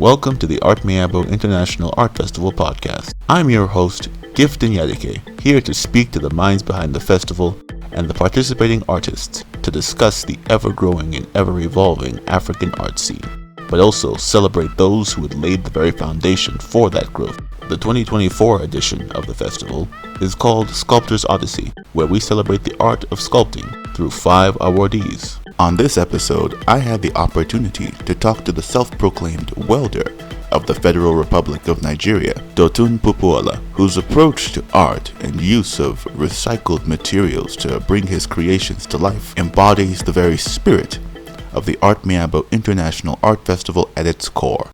welcome to the Artmiabo International Art Festival podcast. I'm your host, Gifton Yadike, here to speak to the minds behind the festival and the participating artists to discuss the ever-growing and ever-evolving African art scene, but also celebrate those who had laid the very foundation for that growth. The 2024 edition of the festival is called Sculptor's Odyssey, where we celebrate the art of sculpting through 5 awardees. On this episode, I had the opportunity to talk to the self-proclaimed welder of the Federal Republic of Nigeria, Dotun Popoola, whose approach to art and use of recycled materials to bring his creations to life embodies the very spirit of the Artmiabo International Art Festival at its core.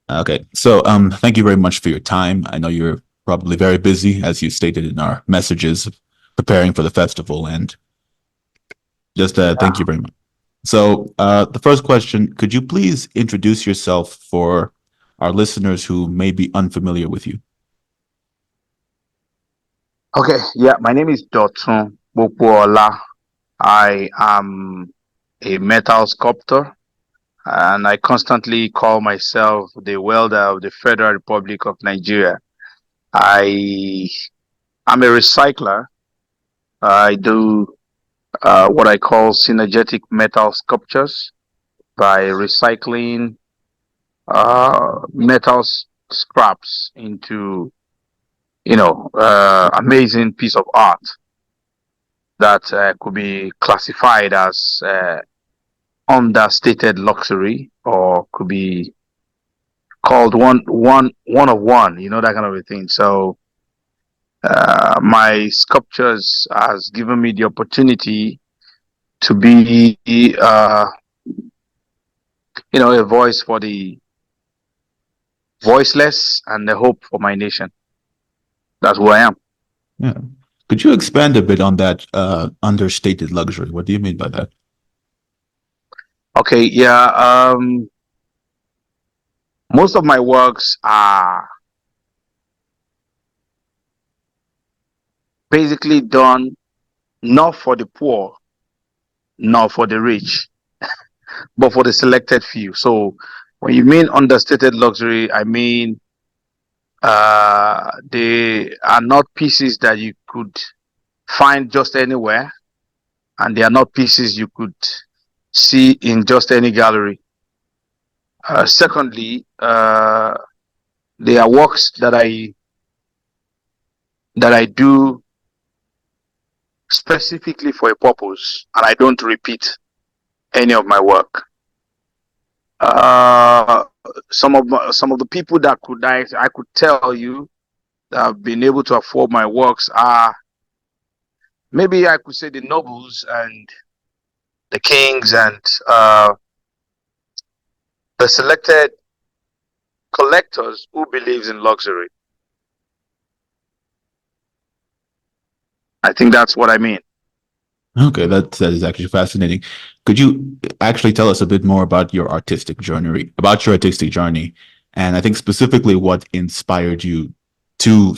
Okay, so thank you very much for your time. I know you're probably very busy, as you stated in our messages, preparing for the festival, and just thank you very much. So the first question, could you please introduce yourself for our listeners who may be unfamiliar with you? Okay, my name is Dotun Popoola. I am a metal sculptor, and I constantly call myself the welder of the Federal Republic of Nigeria. I am a recycler. I do what I call synergetic metal sculptures by recycling metal scraps into, amazing piece of art that could be classified as understated luxury, or could be called one of one, that kind of a thing. So my sculptures has given me the opportunity to be a voice for the voiceless and the hope for my nation. That's who I am. Yeah. Could you expand a bit on that understated luxury? What do you mean by that? Okay, most of my works are basically done not for the poor, not for the rich, but for the selected few. So when you mean understated luxury, I mean they are not pieces that you could find just anywhere, and they are not pieces you could see in just any gallery. Secondly, they are works that I do specifically for a purpose, and I don't repeat any of my work. Some of the people that I could tell you that have been able to afford my works are, maybe I could say, the nobles and the kings and the selected collectors who believes in luxury. I think that's what I mean. Okay, that is actually fascinating. Could you actually tell us a bit more about your artistic journey, and I think specifically what inspired you to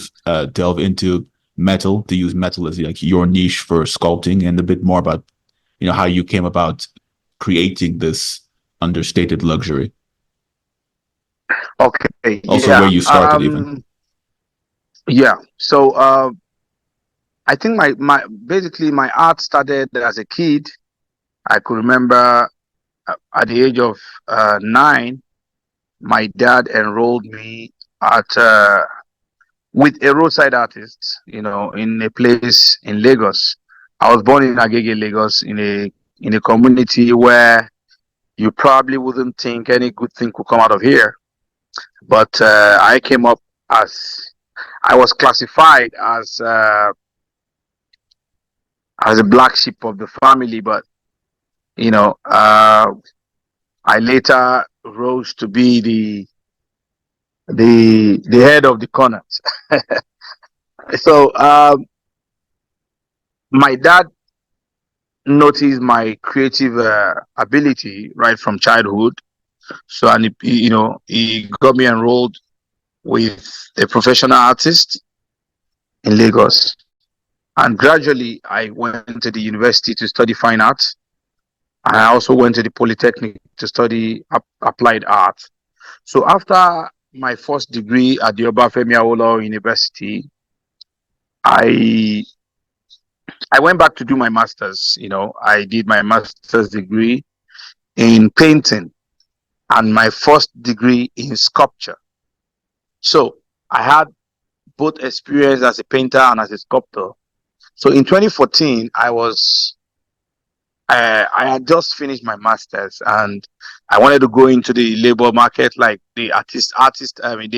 delve into metal, to use metal as like your niche for sculpting, and a bit more about how you came about creating this understated luxury. Okay. Also, where you started, even. Yeah. So I think my art started as a kid. I could remember at the age of 9, my dad enrolled me at with a roadside artist, in a place in Lagos. I was born in Agege, Lagos, in a community where you probably wouldn't think any good thing could come out of here. But I came up I was classified as a black sheep of the family, but I later rose to be the head of the corners. So my dad noticed my creative ability right from childhood. So, and he got me enrolled with a professional artist in Lagos. And gradually, I went to the university to study fine arts. I also went to the Polytechnic to study applied art. So after my first degree at the Artmiabo University, I I went back to do my master's. I did my master's degree in painting and my first degree in sculpture. So I had both experience as a painter and as a sculptor. So in 2014, I had just finished my masters and I wanted to go into the labor market, like the I mean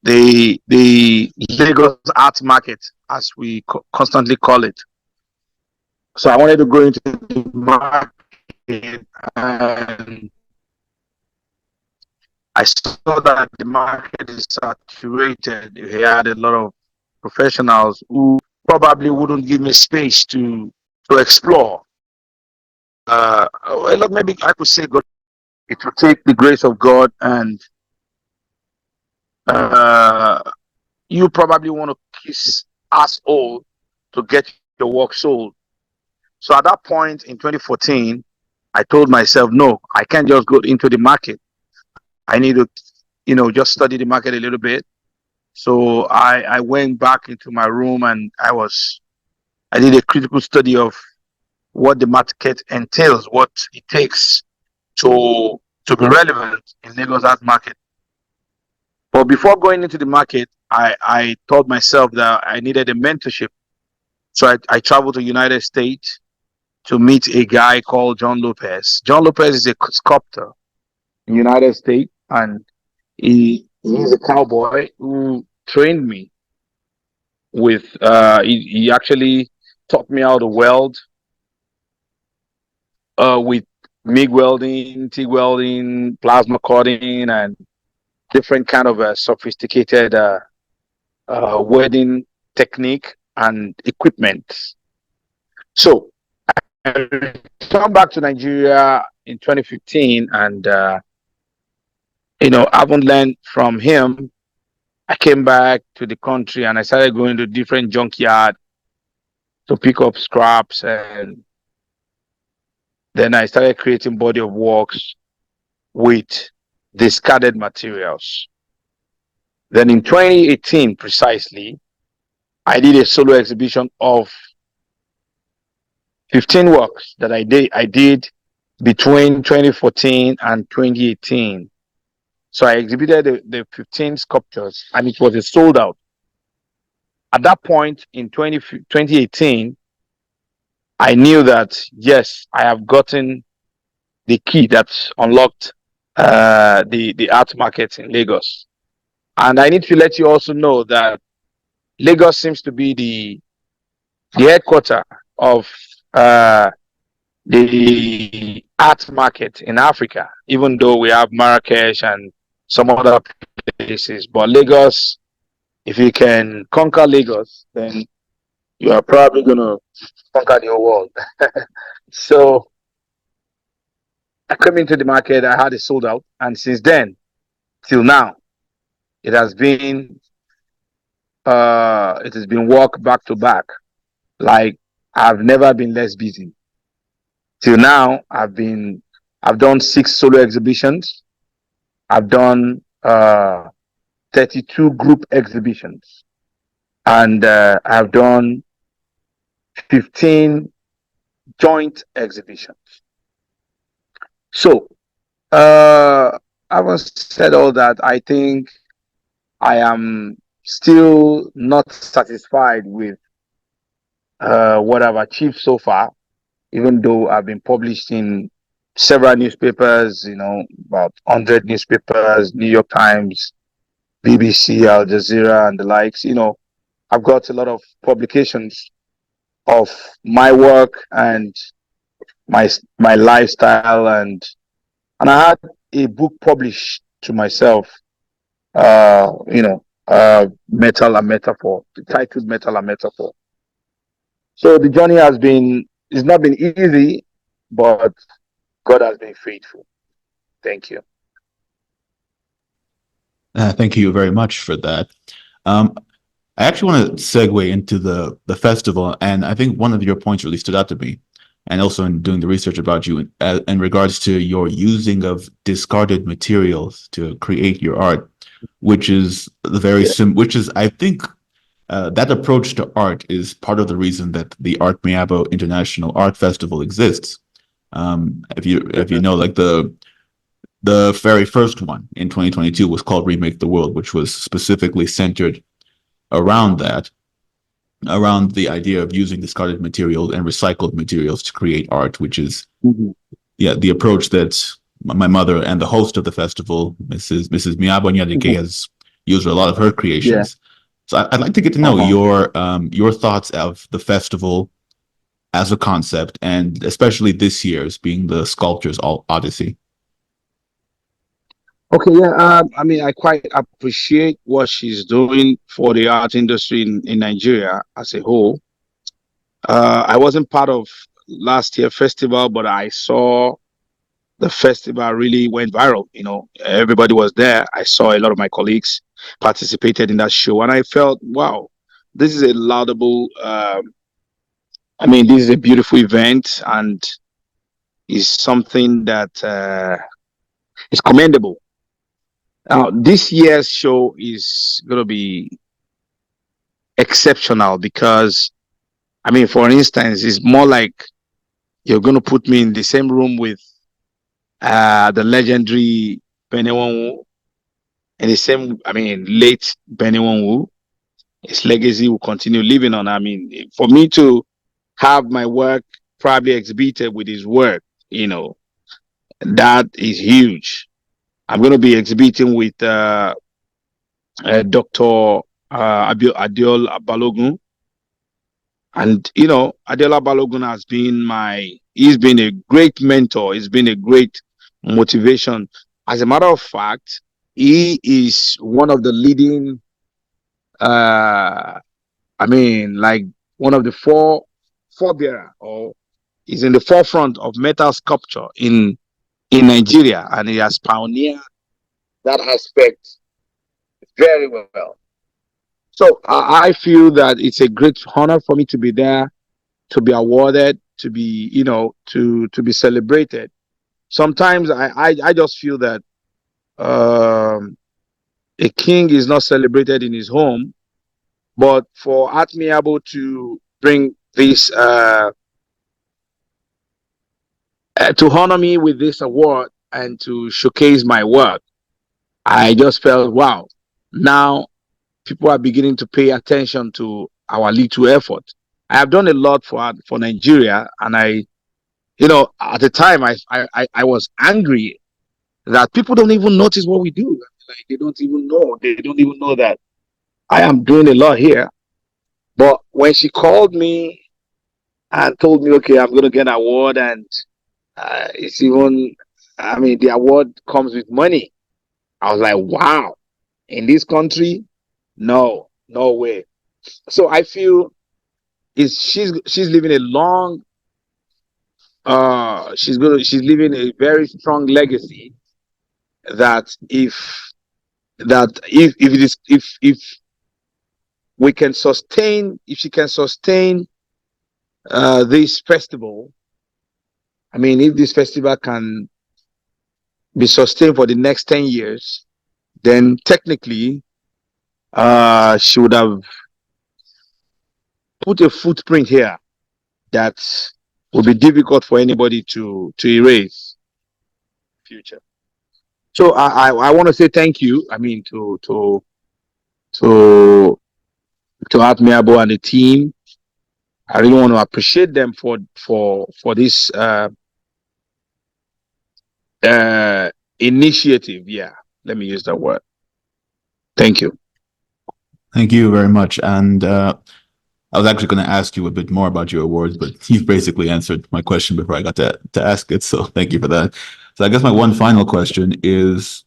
the Lagos art market, as we constantly call it. So I wanted to go into the market, and I saw that the market is saturated. He had a lot of professionals who probably wouldn't give me space to explore. Well, maybe I could say God. It will take the grace of God, and uh, you probably want to kiss us all to get your work sold. So at that point in 2014, I told myself, no, I can't just go into the market. I need to, just study the market a little bit. So I went back into my room and I did a critical study of what the market entails, what it takes to be relevant in Lagos art market. But before going into the market, I told myself that I needed a mentorship. So I traveled to United States to meet a guy called John Lopez. John Lopez is a sculptor in United States, and he's a cowboy who trained me with he actually taught me how to weld with MIG welding, TIG welding, plasma cutting, and different kind of sophisticated welding technique and equipment. So I returned back to Nigeria in 2015, and having learned from him, I came back to the country and I started going to different junkyard to pick up scraps, and then I started creating body of works with discarded materials. Then in 2018, precisely, I did a solo exhibition of 15 works that I did between 2014 and 2018. So I exhibited the 15 sculptures, and it was a sold out. At that point in 2018, I knew that, yes, I have gotten the key that's unlocked the art market in Lagos. And I need to let you also know that Lagos seems to be the headquarter of the art market in Africa, even though we have Marrakesh and some other places. But Lagos, if you can conquer Lagos, then you are probably going to conquer the whole world. So I came into the market, I had it sold out. And since then, till now, it has been work back to back. Like, I've never been less busy. Till now, I've done 6 solo exhibitions. I've done 32 group exhibitions, and I've done 15 joint exhibitions. So, having said all that, I think I am still not satisfied with what I've achieved so far, even though I've been published in several newspapers, about 100 newspapers, New York Times, BBC, Al Jazeera, and the likes. I've got a lot of publications of my work and my lifestyle, and I had a book published to myself, Metal and Metaphor, titled Metal and Metaphor. So the journey it's not been easy, but God has been faithful. Thank you. Thank you very much for that. I actually want to segue into the festival, and I think one of your points really stood out to me. and also in doing the research about you in regards to your using of discarded materials to create your art, which is which is, I think, that approach to art is part of the reason that the Artmiabo International Art Festival exists. If you know, like the very first one in 2022 was called Remake the World, which was specifically centered around that, around the idea of using discarded materials and recycled materials to create art, which is the approach that my mother and the host of the festival, Mrs. Miabo Nyadike, has used for a lot of her Yeah. creations. So I'd like to get to know your thoughts of the festival as a concept, and especially this year's being the Sculptures Odyssey. Okay, yeah. I mean, I quite appreciate what she's doing for the art industry in Nigeria as a whole. I wasn't part of last year festival, but I saw the festival really went viral. You know, everybody was there. I saw a lot of my colleagues participated in that show, and I felt, wow, this is a laudable. I mean, this is a beautiful event, and is something that is commendable. Now, this year's show is going to be exceptional because, I mean, for instance, it's more like you're going to put me in the same room with the legendary Benewonwu, and the same, I mean, late Benewonwu. His legacy will continue living on. I mean, for me to have my work probably exhibited with his work, you know, that is huge. I'm going to be exhibiting with Dr. Adiola Balogun. And, you know, Adiola Balogun he's been a great mentor. He's been a great motivation. As a matter of fact, he is one of the leading, I mean, like one of the forebearer, or is in the forefront of metal sculpture in Nigeria. And he has pioneered that aspect very well. So I feel that it's a great honor for me to be there, to be awarded, to be, you know, to be celebrated. Sometimes I just feel that a king is not celebrated in his home, but for Artmiabo to bring this to honor me with this award and to showcase my work, I just felt, wow, now people are beginning to pay attention to our little effort. I have done a lot for Nigeria, and you know, at the time I was angry that people don't even notice what we do. Like they don't even know. They don't even know that I am doing a lot here. But when she called me and told me, okay, I'm going to get an award, and it's even, I mean, the award comes with money. I was like, wow, in this country, no, no way. So I feel she's living a long, she's living a very strong legacy. That if it is if we can sustain, if she can sustain this festival, I mean, if this festival can be sustained for the next 10 years, then technically she would have put a footprint here that will be difficult for anybody to erase in the future. So I want to say thank you. I mean, to Artmiabo and the team. I really want to appreciate them for this initiative. Yeah, let me use that word. Thank you. Thank you very much. And I was actually going to ask you a bit more about your awards, but you've basically answered my question before I got to ask it. So thank you for that. So I guess my one final question is,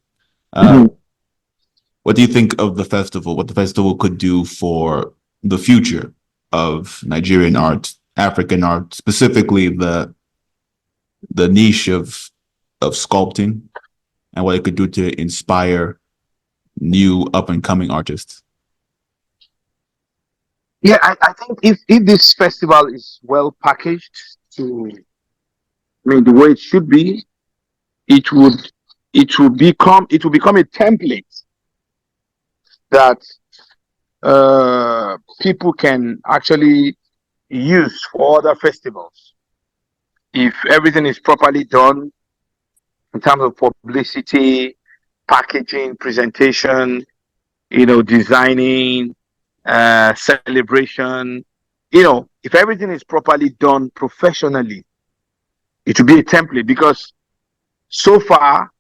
what do you think of the festival? What the festival could do for the future of Nigerian art, African art, specifically the niche of sculpting, and what it could do to inspire new up and coming artists? Yeah, I think if this festival is well packaged, to, the way it should be, it will become a template that people can actually use for other festivals. If everything is properly done in terms of publicity, packaging, presentation, designing, celebration, if everything is properly done professionally, it will be a template. Because so far,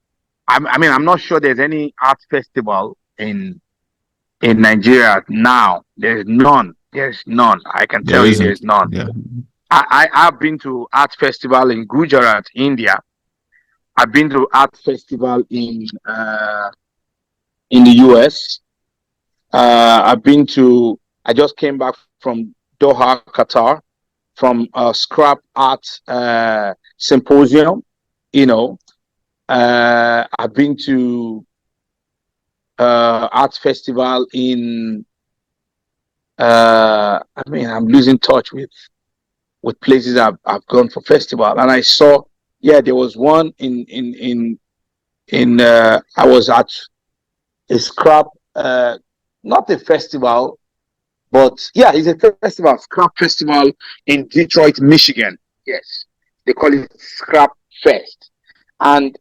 I'm not sure there's any art festival in Nigeria now. There's none. I can There tell you, isn't. there's none. Yeah. I've been to art festival in Gujarat, India. I've been to art festival in the US. I just came back from Doha, Qatar, from a scrap art symposium. I've been to art festival in. I'm losing touch with places I've gone for festival, and I saw. Yeah, there was one in. I was at a scrap, not a festival, but yeah, it's a festival, scrap festival in Detroit, Michigan. Yes, they call it Scrap Fest, and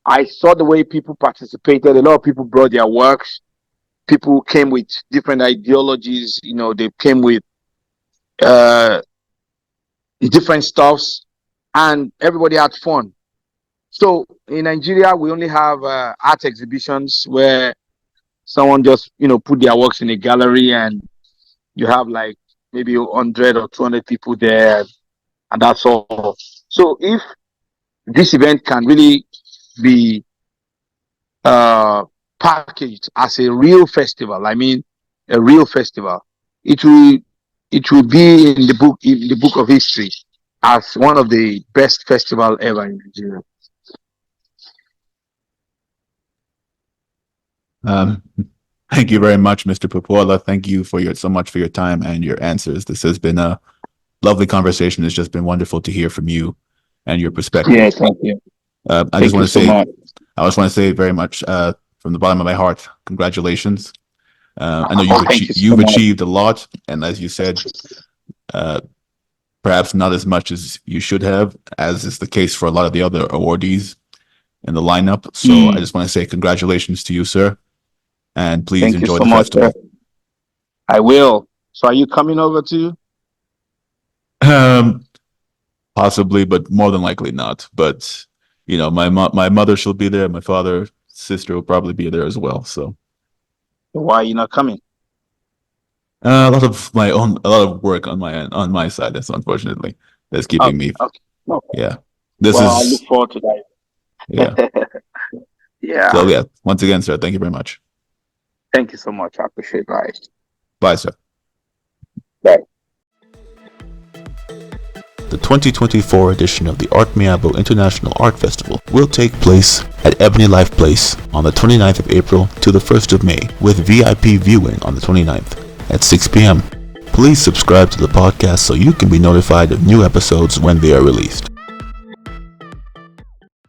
I saw the way people participated. A lot of people brought their works. People came with different ideologies. They came with uh, different stuffs, and everybody had fun. So in Nigeria, we only have art exhibitions where someone just put their works in a gallery, and you have like maybe 100 or 200 people there, and that's all. So if this event can really be uh, packaged as a real festival, a real festival, it will be in the book of history as one of the best festival ever in Nigeria. Um, Thank you very much, Mr. Popoola. Thank you so much for your time and your answers. This has been a lovely conversation. It's just been wonderful to hear from you and your perspective. Yeah, thank you. I just want to say very much from the bottom of my heart, congratulations. I know you've achieved a lot, and as you said, perhaps not as much as you should have, as is the case for a lot of the other awardees in the lineup. So I just want to say congratulations to you, sir, and please enjoy the festival. I will. So are you coming over too? Possibly, but more than likely not. But my mother, she'll be there. My father, sister will probably be there as well. So why are you not coming? A lot of work on my side. That's unfortunately that's keeping me. Okay. No. Yeah. I look forward to that. Yeah. Yeah. So yeah, once again, sir, thank you very much. Thank you so much. I appreciate it. Bye, sir. Bye. The 2024 edition of the Artmiabo International Art Festival will take place at Ebony Life Place on the 29th of April to the 1st of May, with VIP viewing on the 29th at 6 p.m. Please subscribe to the podcast so you can be notified of new episodes when they are released.